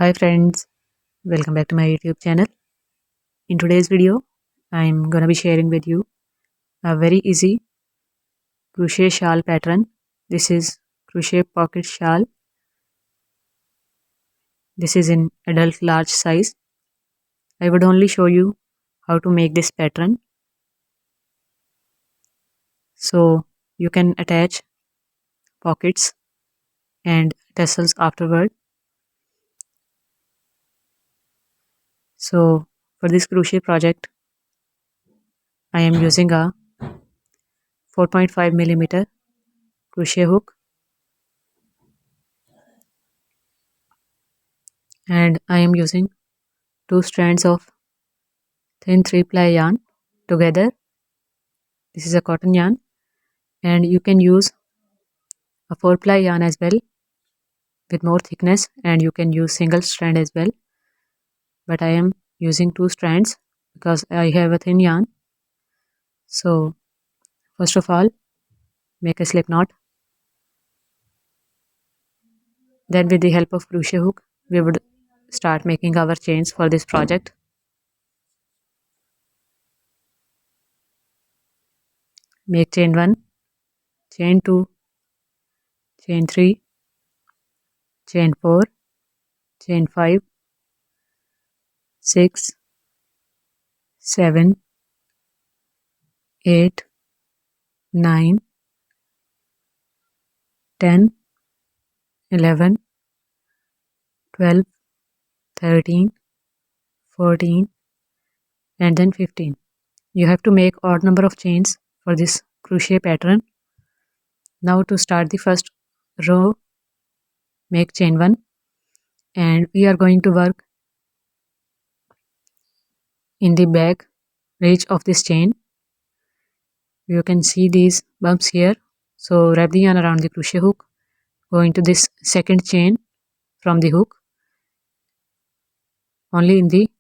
Hi friends, welcome back to my YouTube channel. In today's video, I'm gonna be sharing with you a very easy crochet shawl pattern. This is crochet pocket shawl. This is in adult large size. I would only show you how to make this pattern. So you can attach pockets and tassels afterward. So for this crochet project, I am using a 4.5 millimeter crochet hook, and I am using 2 strands of thin 3-ply yarn together. This is a cotton yarn, and you can use a 4-ply yarn as well with more thickness, and you can use single strand as well, but I am using 2 strands because I have a thin yarn. So first of all, make a slip knot. Then with the help of crochet hook, we would start making our chains for this project. Make chain 1, chain 2, chain 3, chain 4, chain 5, 6, 7, 8, 9, 10, 11, 12, 13, 14, and then 15. You have to make odd number of chains for this crochet pattern. Now to start the first row, make chain 1, and we are going to work in the back edge of this chain. You can see these bumps here. So wrap the yarn around the crochet hook, go into this second chain from the hook, only in the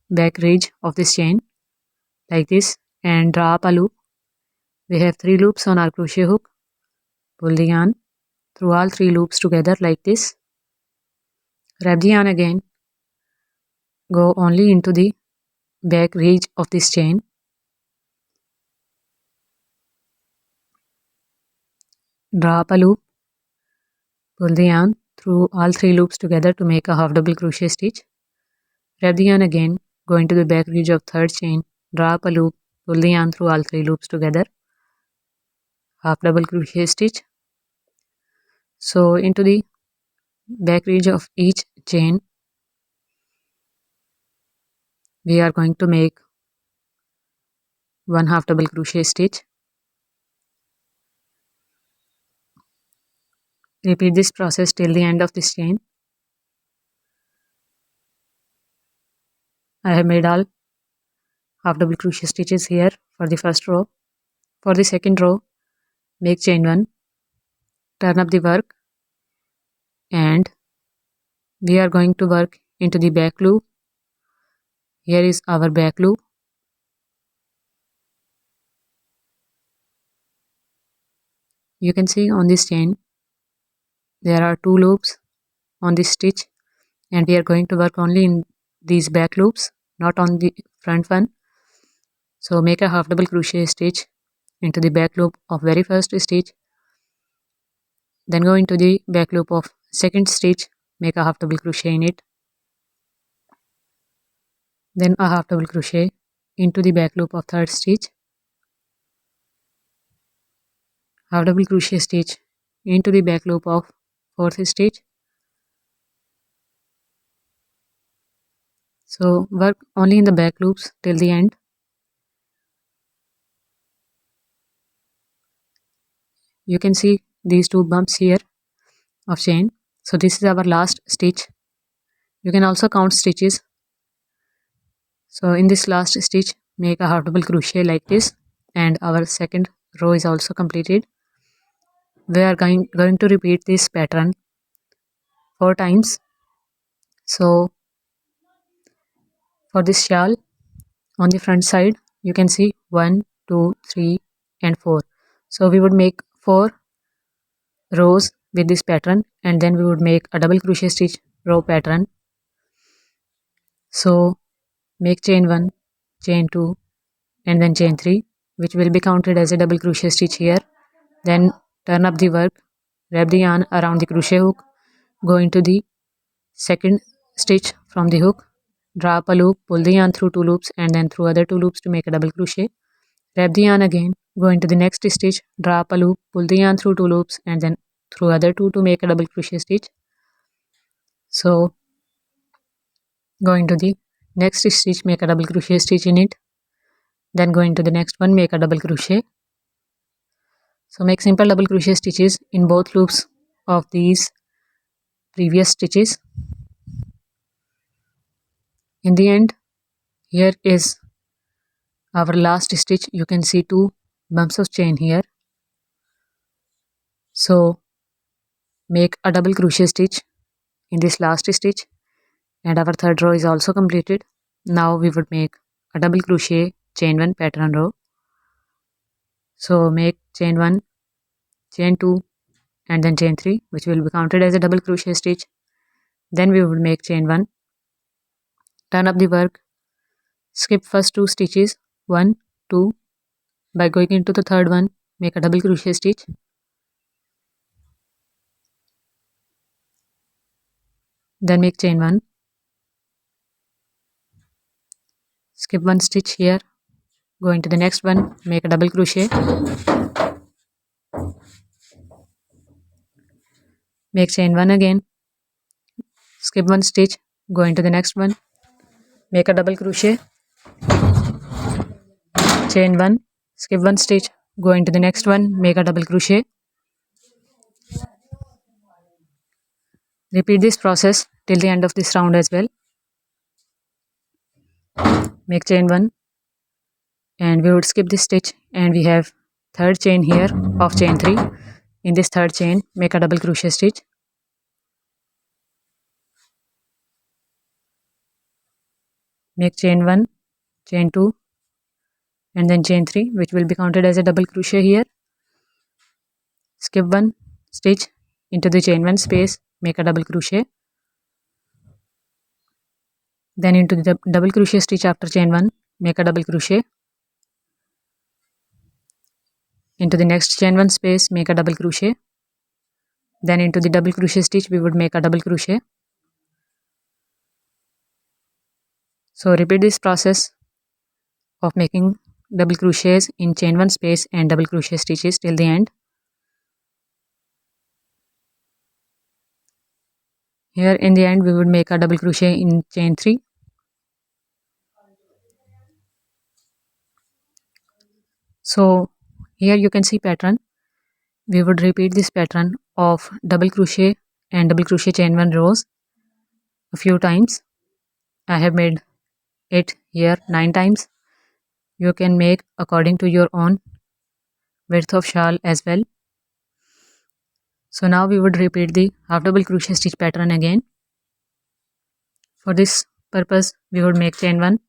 back edge of this chain like this, and draw up a loop. We have 3 loops on our crochet hook. Pull the yarn through all 3 loops together like this. Wrap the yarn again, go only into the back edge of this chain. Draw up a loop, pull the yarn through all 3 loops together to make a half double crochet stitch. Wrap the yarn again, go into the back edge of third chain, draw up a loop, pull the yarn through all 3 loops together, half double crochet stitch. So into the back edge of each chain, we are going to make 1 half double crochet stitch. Repeat this process till the end of this chain. I have made all half double crochet stitches here for the first row. For the second row, make chain 1, turn up the work, and we are going to work into the back loop. Here is our back loop. You can see on this chain there are 2 loops on this stitch, and we are going to work only in these back loops, not on the front one. So make a half double crochet stitch into the back loop of very first stitch, then go into the back loop of second stitch, make a half double crochet in it, then a half double crochet into the back loop of third stitch, half double crochet stitch into the back loop of fourth stitch. So work only in the back loops till the end. You can see these 2 bumps here of chain. So this is our last stitch. You can also count stitches. So in this last stitch, make a half double crochet like this, and our second row is also completed. We are going to repeat this pattern 4 times. So for this shawl, on the front side, you can see 1, 2, 3, and 4. So we would make 4 rows with this pattern, and then we would make a double crochet stitch row pattern. So make chain 1, chain 2, and then chain 3, which will be counted as a double crochet stitch here. Then turn up the work, wrap the yarn around the crochet hook, go into the second stitch from the hook, draw up a loop, pull the yarn through 2 loops and then through other 2 loops to make a double crochet. Wrap the yarn again, go into the next stitch, draw up a loop, pull the yarn through 2 loops and then through other 2 to make a double crochet stitch. So go into the next stitch, make a double crochet stitch in it, then go into the next one, make a double crochet. So make simple double crochet stitches in both loops of these previous stitches. In the end, here is our last stitch. You can see 2 bumps of chain here. So make a double crochet stitch in this last stitch, and our third row is also completed. Now we would make a double crochet chain 1 pattern row. So make chain 1, chain 2 and then chain 3, which will be counted as a double crochet stitch. Then we would make chain 1, turn up the work, skip first 2 stitches, 1, 2. By going into the third one, make a double crochet stitch. Then make chain 1, skip 1 stitch here, go into the next one, make a double crochet, make chain 1 again, skip 1 stitch, go into the next one, make a double crochet, chain 1, skip 1 stitch, go into the next one, make a double crochet. Repeat this process till the end of this round as well. Make chain 1 and we would skip this stitch, and we have third chain here of chain 3. In this third chain, make a double crochet stitch. Make chain 1, chain 2 and then chain 3, which will be counted as a double crochet here. Skip 1 stitch into the chain 1 space, make a double crochet. Then into the double crochet stitch after chain 1, make a double crochet. Into the next chain 1 space, make a double crochet. Then into the double crochet stitch, we would make a double crochet. So repeat this process of making double crochets in chain 1 space and double crochet stitches till the end. Here in the end, we would make a double crochet in chain 3. So here you can see pattern. We would repeat this pattern of double crochet and double crochet chain 1 rows a few times. I have made it here 9 times. You can make according to your own width of shawl as well. So now we would repeat the half double crochet stitch pattern again. For this purpose, we would make chain 1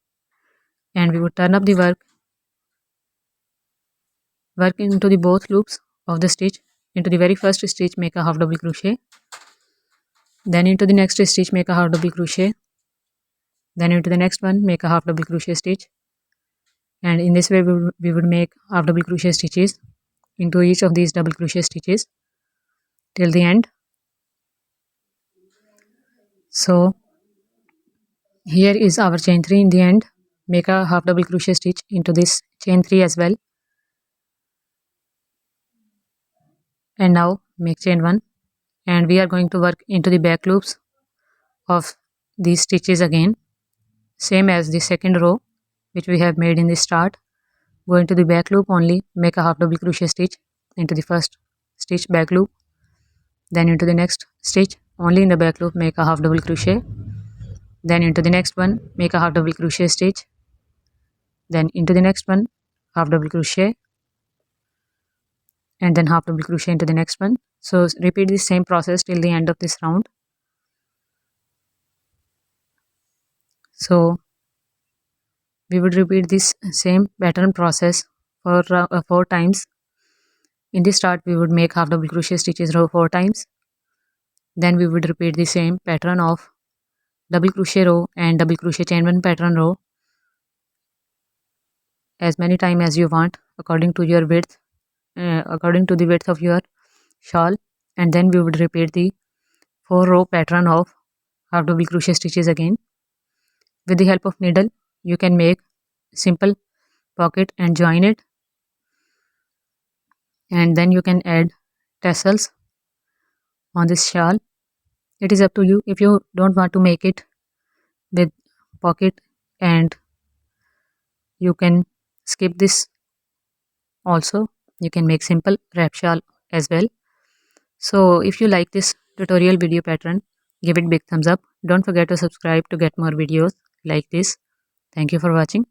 and we would turn up the work into the both loops of the stitch. Into the very first stitch, make a half double crochet. Then into the next stitch, make a half double crochet. Then into the next one, make a half double crochet stitch. And in this way, we would make half double crochet stitches into each of these double crochet stitches till the end. So here is our chain 3 in the end. Make a half double crochet stitch into this chain 3 as well. And now make chain 1, and we are going to work into the back loops of these stitches again, same as the second row which we have made in the start. Go into the back loop only, make a half double crochet stitch into the first stitch back loop, then into the next stitch only in the back loop, make a half double crochet, then into the next one, make a half double crochet stitch, then into the next one, half double crochet, and then half double crochet into the next one. So repeat the same process till the end of this round. So we would repeat this same pattern process for 4 times. In this start we would make half double crochet stitches row 4 times. Then we would repeat the same pattern of double crochet row and double crochet chain 1 pattern row as many times as you want according to your width, according to the width of your shawl. And then we would repeat the 4 row pattern of half double crochet stitches again. With the help of needle you can make simple pocket and join it, and then you can add tassels on this shawl. It is up to you. If you don't want to make it with pocket, and you can skip this also. You can make simple wrap shawl as well. So if you like this tutorial video pattern, give it big thumbs up. Don't forget to subscribe to get more videos like this. Thank you for watching.